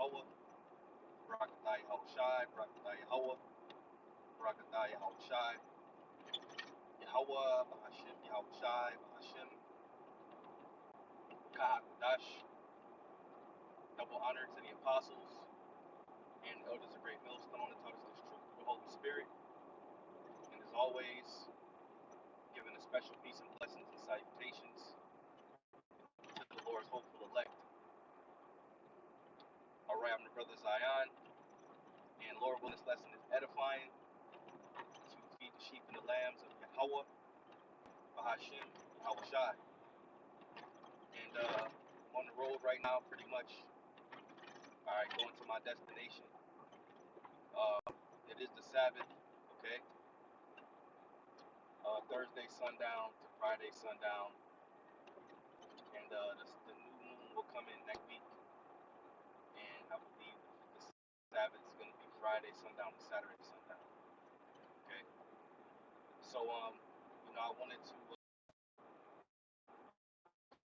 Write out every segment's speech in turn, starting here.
Yahweh, Barakatah Yahushai, Barakatah Yahweh, Barakatah Yahushai, Yahweh, Bahashim Yahushai, Bahashim Kahakdash. Double honor to the apostles and elders of Great Millstone that taught us this truth through the Holy Spirit. And as always, giving a special peace and blessings and salutations to the Lord's hopeful elect. All right, I'm the brother Zion, and Lord willing, this lesson is edifying to feed the sheep and the lambs of Yahweh, Bahashim, Yahushai. And I'm on the road right now, pretty much. All right, going to my destination. It is the Sabbath, okay? Thursday sundown to Friday sundown, and the new moon will come in next week, and I believe the Sabbath is going to be Friday sundown to Saturday sundown, okay? So I wanted to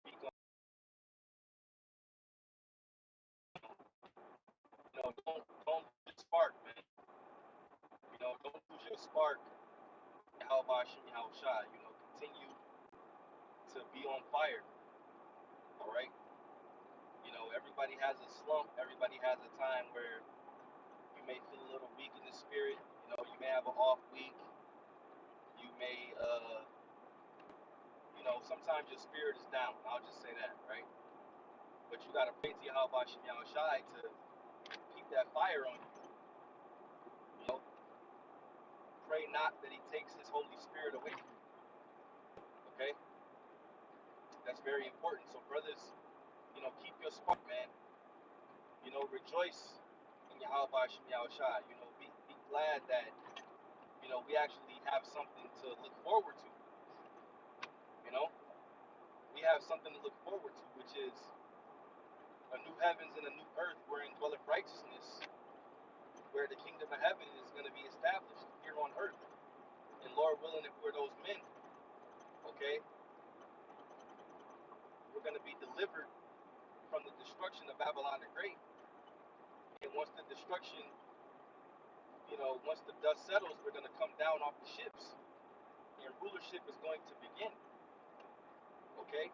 speak on, don't lose your spark, man. Don't lose your spark. How about Shim Yahushai? Continue to be on fire. All right. Everybody has a slump. Everybody has a time where you may feel a little weak in the spirit. You may have an off week. You may, sometimes your spirit is down. I'll just say that, right? But you gotta pray to Yahweh Shim Yahushai to keep that fire on you. Pray not that He takes His Holy Spirit away from you. Okay, that's very important. So, brothers, keep your spark, man. Rejoice in Yahweh Shim Yahushai. Be glad that we actually have something to look forward to. We have something to look forward to, which is a new heavens and a new earth wherein dwelleth righteousness, where the kingdom of heaven is going to be established here on earth. And Lord willing, if we're those men, okay, we're going to be delivered from the destruction of Babylon the Great. And once the destruction, once the dust settles, we're going to come down off the ships, and rulership is going to begin. Okay?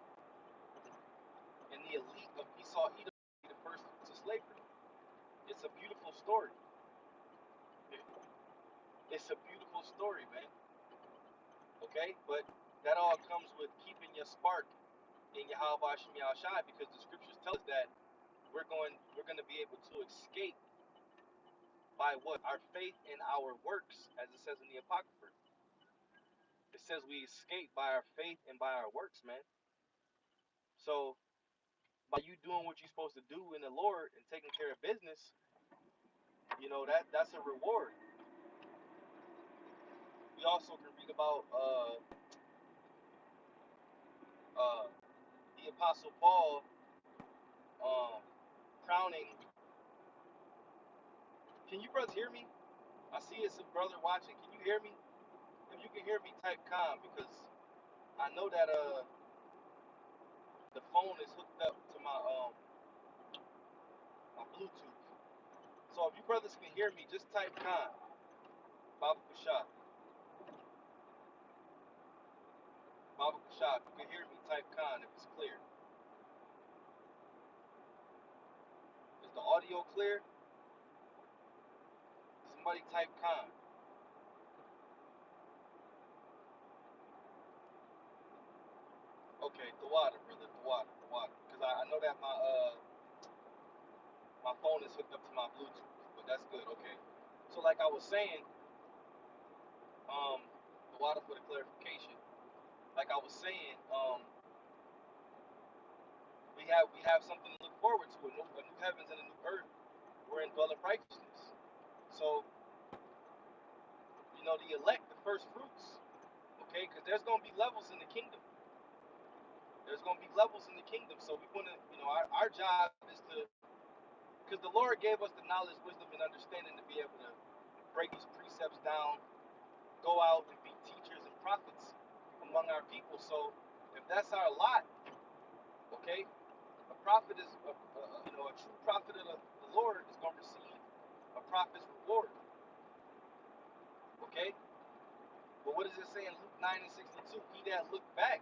And the elite of Esau Edom will be the first to slavery. It's a beautiful story. It's a beautiful story, man. Okay? But that all comes with keeping your spark in Yahweh Shim Yahushai, because the scriptures tell us that we're going to be able to escape by what? Our faith and our works, as it says in the Apocrypha. It says we escape by our faith and by our works, man. So by you doing what you're supposed to do in the Lord and taking care of business, that's a reward. We also can read about the Apostle Paul crowning. Can you brothers hear me? I see it's a brother watching. Can you hear me? If you can hear me, type "com", because I know that the phone is hooked up to my Bluetooth. So if you brothers can hear me, just type "com". Baba Kushab. Baba Kushab. If you can hear me, type "com" if it's clear. Is the audio clear? Somebody type "com". Okay, the water, brother, the water. Because I know that my phone is hooked up to my Bluetooth, but that's good. Okay. So like I was saying, the water for the clarification. Like I was saying, we have something to look forward to, a new heavens and a new earth. We're in dwelling righteousness. So the elect, the first fruits. Okay, because there's gonna be levels in the kingdom. There's gonna be levels in the kingdom. So we want to, our job is to, because the Lord gave us the knowledge, wisdom, and understanding to be able to break these precepts down, go out and be teachers and prophets among our people. So if that's our lot, okay, a prophet is a true prophet of the Lord is going to receive a prophet's reward. Okay? But what does it say in Luke 9 and 62? He that looked back,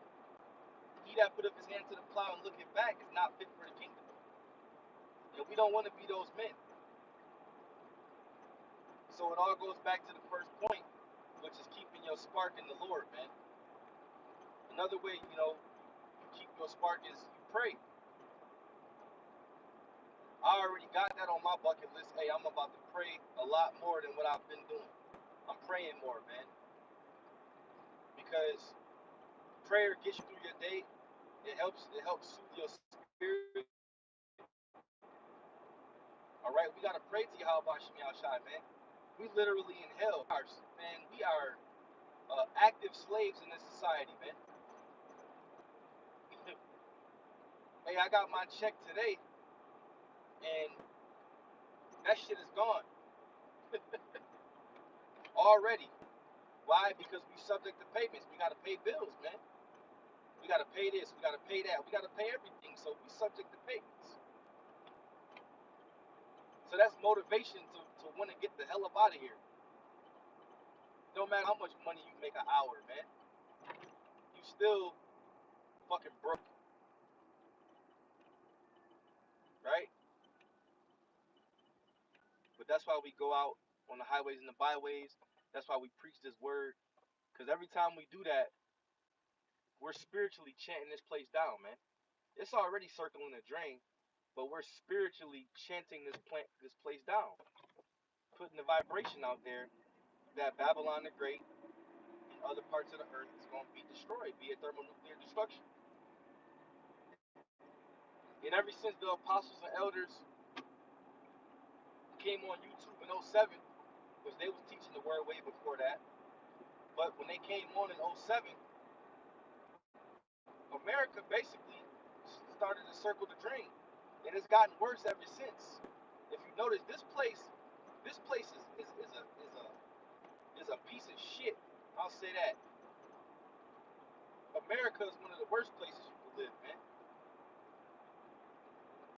he that put up his hand to the plow and looking back is not fit for the kingdom. And we don't want to be those men. So it all goes back to the first point, which is keeping your spark in the Lord, man. Another way, you keep your spark is you pray. I already got that on my bucket list. Hey, I'm about to pray a lot more than what I've been doing. I'm praying more, man. Because prayer gets you through your day. It helps soothe your spirit. Alright, we gotta pray to Yahweh Shemi Shai, man. We literally in hell. Man, we are active slaves in this society, man. Hey, I got my check today, and that shit is gone already. Why? Because we subject to payments. We gotta pay bills, man. We gotta pay this. We gotta pay that. We gotta pay everything. So we subject to payments. So that's motivation to want to get the hell up out of here. No matter how much money you make an hour, man, you still fucking broke, right? But that's why we go out on the highways and the byways. That's why we preach this word. Because every time we do that, we're spiritually chanting this place down, man. It's already circling the drain, but we're spiritually chanting this place down, putting the vibration out there that Babylon the Great and other parts of the earth is going to be destroyed via thermonuclear destruction. And ever since the apostles and elders came on YouTube in '07, because they was teaching the word way before that, but when they came on in '07, America basically started to circle the drain, and it's gotten worse ever since. If you notice, this place is a piece of shit. I'll say that. America is one of the worst places you can live, man.